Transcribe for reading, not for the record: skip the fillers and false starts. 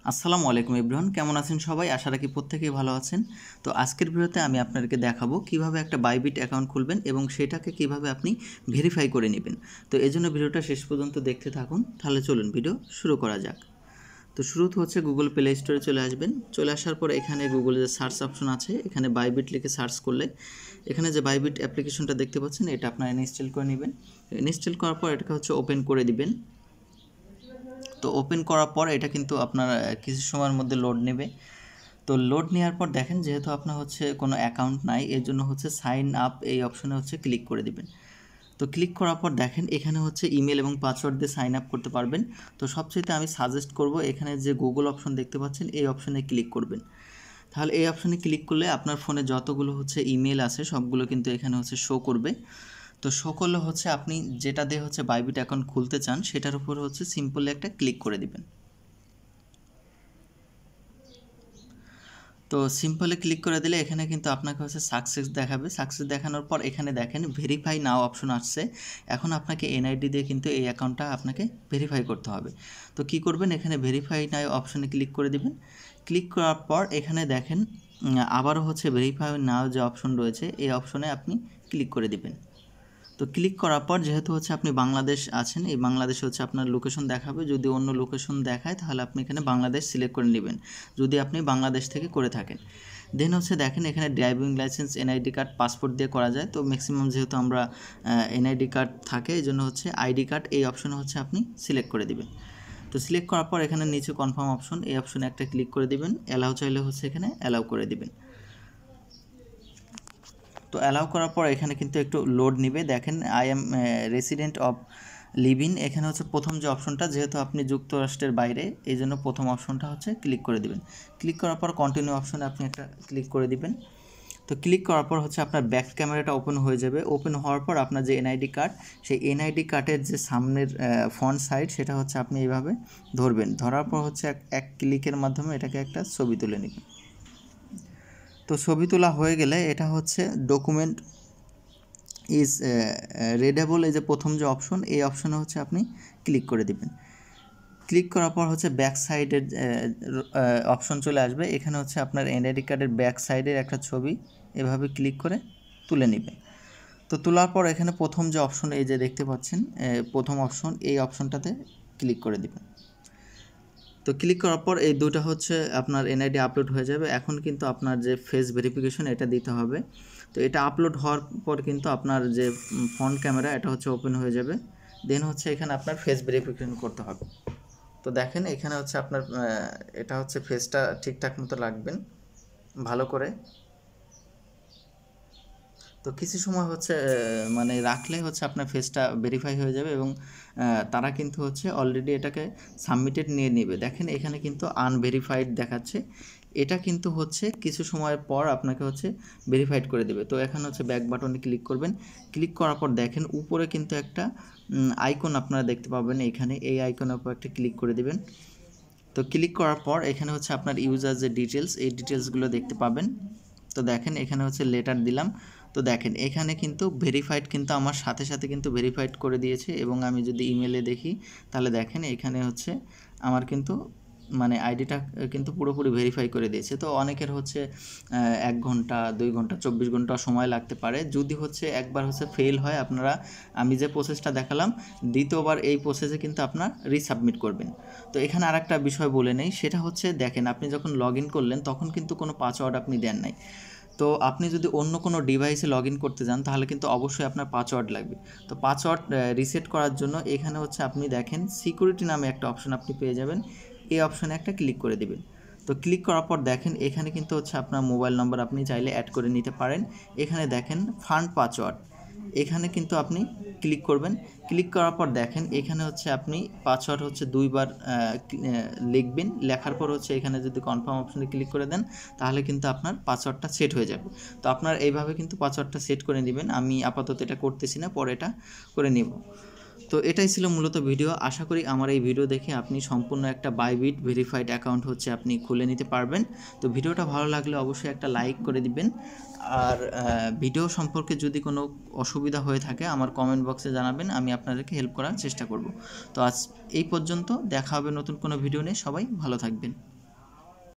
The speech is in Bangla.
আসসালামু আলাইকুম এভরিওয়ান, কেমন আছেন সবাই? আশা রাখি প্রত্যেকেই ভালো আছেন। তো আজকের ভিডিওতে আমি আপনাদেরকে দেখাবো কিভাবে একটা বাইবিট অ্যাকাউন্ট খুলবেন এবং সেটাকে কিভাবে আপনি ভেরিফাই করে নেবেন। তো এজন্য ভিডিওটা শেষ পর্যন্ত দেখতে থাকুন। তাহলে চলুন ভিডিও শুরু করা যাক। তো শুরুতে হচ্ছে গুগল প্লে স্টোরে চলে আসবেন। চলে আসার পর এখানে গুগলে যে সার্চ অপশন আছে, এখানে বাইবিট লিখে সার্চ করলে এখানে যে বাইবিট অ্যাপ্লিকেশনটা দেখতে পাচ্ছেন, এটা আপনারা ইনস্টল করে নেবেন। ইনস্টল করার পর এটাকে হচ্ছে ওপেন করে দিবেন। তো ওপেন করার পর এটা কিন্তু আপনার কিছু সময়ের মধ্যে লোড নেবে। তো লোড নেওয়ার পর দেখেন, যেহেতু আপনার হচ্ছে কোনো অ্যাকাউন্ট নাই, এর জন্য হচ্ছে সাইন আপ এই অপশনে হচ্ছে ক্লিক করে দিবেন। তো ক্লিক করার পর দেখেন এখানে হচ্ছে ইমেল এবং পাসওয়ার্ড দিয়ে সাইন আপ করতে পারবেন। তো সবচেয়ে আমি সাজেস্ট করব এখানে যে গুগল অপশন দেখতে পাচ্ছেন, এই অপশনে ক্লিক করবেন। তাহলে এই অপশনে ক্লিক করলে আপনার ফোনে যতগুলো হচ্ছে ইমেল আছে সবগুলো কিন্তু এখানে হচ্ছে শো করবে। তো শো করলে হচ্ছে আপনি যেটা দিয়ে হচ্ছে বাইবিট অ্যাকাউন্ট খুলতে চান সেটার উপর হচ্ছে সিম্পলি একটা ক্লিক করে দিবেন। তো সিম্পলি ক্লিক করে দিলে এখানে কিন্তু আপনাকে হচ্ছে সাকসেস দেখাবে। সাকসেস দেখানোর পর এখানে দেখেন ভেরিফাই নাও অপশন আসছে। এখন আপনাকে এনআইডি দিয়ে কিন্তু এই অ্যাকাউন্টটা আপনাকে ভেরিফাই করতে হবে। তো কি করবেন, এখানে ভেরিফাই নাও অপশনে ক্লিক করে দিবেন। ক্লিক করার পর এখানে দেখেন আবারও হচ্ছে ভেরিফাই নাও যে অপশন রয়েছে, এই অপশনে আপনি ক্লিক করে দিবেন। তো ক্লিক করার পর যেহেতু হচ্ছে আপনি বাংলাদেশ আছেন, এই বাংলাদেশে হচ্ছে আপনার লোকেশন দেখাবে। যদি অন্য লোকেশন দেখায় তাহলে আপনি এখানে বাংলাদেশ সিলেক্ট করে নেবেন, যদি আপনি বাংলাদেশ থেকে করে থাকেন। দেন হচ্ছে দেখেন এখানে driving licence, NID card, passport দিয়ে করা যায়। তো ম্যাক্সিমাম যেহেতু আমরা এনআইডি কার্ড থাকে, এই জন্য হচ্ছে আইডি কার্ড এই অপশনে হচ্ছে আপনি সিলেক্ট করে দিবেন। তো সিলেক্ট করার পর এখানে নিচে কনফার্ম অপশন, এই অপশনে একটা ক্লিক করে দিবেন। অ্যালাউ চাইলে হচ্ছে এখানে অ্যালাউ করে দিবেন। তো অ্যালাউ করার পর এখানে কিন্তু একটু লোড নেবে। দেখেন I am resident of live-in, এখানে হচ্ছে প্রথম যে অপশনটা, যেহেতু আপনি যুক্তরাষ্ট্রের বাইরে এই জন্য প্রথম অপশনটা হচ্ছে ক্লিক করে দিবেন। ক্লিক করার পর কন্টিনিউ অপশনে আপনি একটা ক্লিক করে দিবেন। তো ক্লিক করার পর হচ্ছে আপনার ব্যাক ক্যামেরাটা ওপেন হয়ে যাবে। ওপেন হওয়ার পর আপনার যে এনআইডি কার্ড, সেই এনআইডি কার্ডের যে সামনের ফ্রন্ট সাইড, সেটা হচ্ছে আপনি এইভাবে ধরবেন। ধরার পর হচ্ছে এক ক্লিকের মাধ্যমে এটাকে একটা ছবি তুলে নেবেন। তো ছবি তোলা হয়ে গেলে এটা হচ্ছে ডকুমেন্ট ইজ রিডেবল, এই যে প্রথম যে অপশন, এই অপশনে হচ্ছে আপনি ক্লিক করে দিবেন। ক্লিক করার পর হচ্ছে ব্যাক সাইডের অপশন চলে আসবে। এখানে হচ্ছে আপনার এনআইডি কার্ডের ব্যাক সাইডের একটা ছবি এভাবে ক্লিক করে তুলে নেবেন। তো তোলার পর এখানে প্রথম যে অপশন এই যে দেখতে পাচ্ছেন, প্রথম অপশন, এই অপশনটাতে ক্লিক করে দিবেন। তো ক্লিক করার পর এই দুটো হচ্ছে আপনার এনআইডি আপলোড হয়ে যাবে। এখন কিন্তু আপনার যে ফেস ভেরিফিকেশন এটা দিতে হবে। তো এটা আপলোড হওয়ার পর কিন্তু আপনার যে ফ্রন্ট ক্যামেরা এটা হচ্ছে ওপেন হয়ে যাবে। দেন হচ্ছে এখানে আপনার ফেস ভেরিফিকেশন করতে হবে। তো দেখেন এখানে হচ্ছে আপনার এটা হচ্ছে ফেসটা ঠিকঠাক মতো রাখবেন ভালো করে। তো কিছু সময় হচ্ছে মানে রাখলে হচ্ছে আপনার ফেসটা ভেরিফাই হয়ে যাবে এবং তারা কিন্তু হচ্ছে অলরেডি এটাকে সাবমিটেড নিয়ে নেবে। দেখেন এখানে কিন্তু আনভেরিফাইড দেখাচ্ছে, এটা কিন্তু হচ্ছে কিছু সময়ের পর আপনাকে হচ্ছে ভেরিফাইড করে দেবে। তো এখানে হচ্ছে ব্যাক বাটনে ক্লিক করবেন। ক্লিক করার পর দেখেন উপরে কিন্তু একটা আইকন আপনারা দেখতে পাবেন, এখানে এই আইকনের উপর একটা ক্লিক করে দেবেন। তো ক্লিক করার পর এখানে হচ্ছে আপনার ইউজার যে ডিটেলস, এই ডিটেলসগুলো দেখতে পাবেন। তো দেখেন এখানে হচ্ছে লেটার দিলাম। তো দেখেন এখানে কিন্তু ভেরিফাইড কিন্তু আমার সাথে সাথে কিন্তু ভেরিফাইড করে দিয়েছে। এবং আমি যদি ইমেলে দেখি তাহলে দেখেন এখানে হচ্ছে আমার কিন্তু মানে আইডিটা কিন্তু পুরোপুরি ভেরিফাই করে দিয়েছে। তো অনেকের হচ্ছে 1 ঘন্টা 2 ঘন্টা 24 ঘন্টা সময় লাগতে পারে। যদি হচ্ছে একবার হচ্ছে ফেল হয়, আপনারা আমি যে প্রসেসটা দেখালাম দ্বিতীয়বার এই প্রসেসে কিন্তু আপনার রিসাবমিট করবেন। তো এখানে আরেকটা বিষয় বলে নেই, সেটা হচ্ছে দেখেন আপনি যখন লগ ইন করলেন তখন কিন্তু কোনো পাসওয়ার্ড আপনি দেন নাই। তো আপনি যদি অন্য কোনো ডিভাইসে লগ ইন করতে যান তাহলে কিন্তু অবশ্যই আপনার পাসওয়ার্ড লাগবে। তো পাসওয়ার্ড রিসেট করার জন্য এখানে হচ্ছে আপনি দেখেন সিকিউরিটি নামে একটা অপশন আপনি পেয়ে যাবেন, এই অপশনে একটা ক্লিক করে দেবেন। তো ক্লিক করার পর দেখেন এখানে কিন্তু হচ্ছে আপনার মোবাইল নম্বর আপনি চাইলে অ্যাড করে নিতে পারেন। এখানে দেখেন ফান্ড পাসওয়ার্ড, এখানে কিন্তু আপনি ক্লিক করবেন। ক্লিক করার পর দেখেন এখানে হচ্ছে আপনি পাসওয়ার্ড হচ্ছে 2 বার লিখবেন। লেখার পর হচ্ছে এখানে যদি কনফার্ম অপশনে ক্লিক করে দেন তাহলে কিন্তু আপনার পাসওয়ার্ডটা সেট হয়ে যাবে। তো আপনার এইভাবে কিন্তু পাসওয়ার্ডটা সেট করে নেবেন। আমি আপাতত এটা করতেছি না, পরে এটা করে নেব। তো এটাই ছিল মূলত ভিডিও। আশা করি আমার এই ভিডিও দেখে আপনি সম্পূর্ণ একটা বাইবিট ভেরিফাইড অ্যাকাউন্ট হচ্ছে আপনি খুলে নিতে পারবেন। তো ভিডিওটা ভালো লাগলে অবশ্যই একটা লাইক করে দিবেন। আর ভিডিও সম্পর্কে যদি কোনো অসুবিধা হয়ে থাকে আমার কমেন্ট বক্সে জানাবেন, আমি আপনাদেরকে হেল্প করার চেষ্টা করব। তো আজ এই পর্যন্ত, দেখা হবে নতুন কোনো ভিডিও নিয়ে। সবাই ভালো থাকবেন।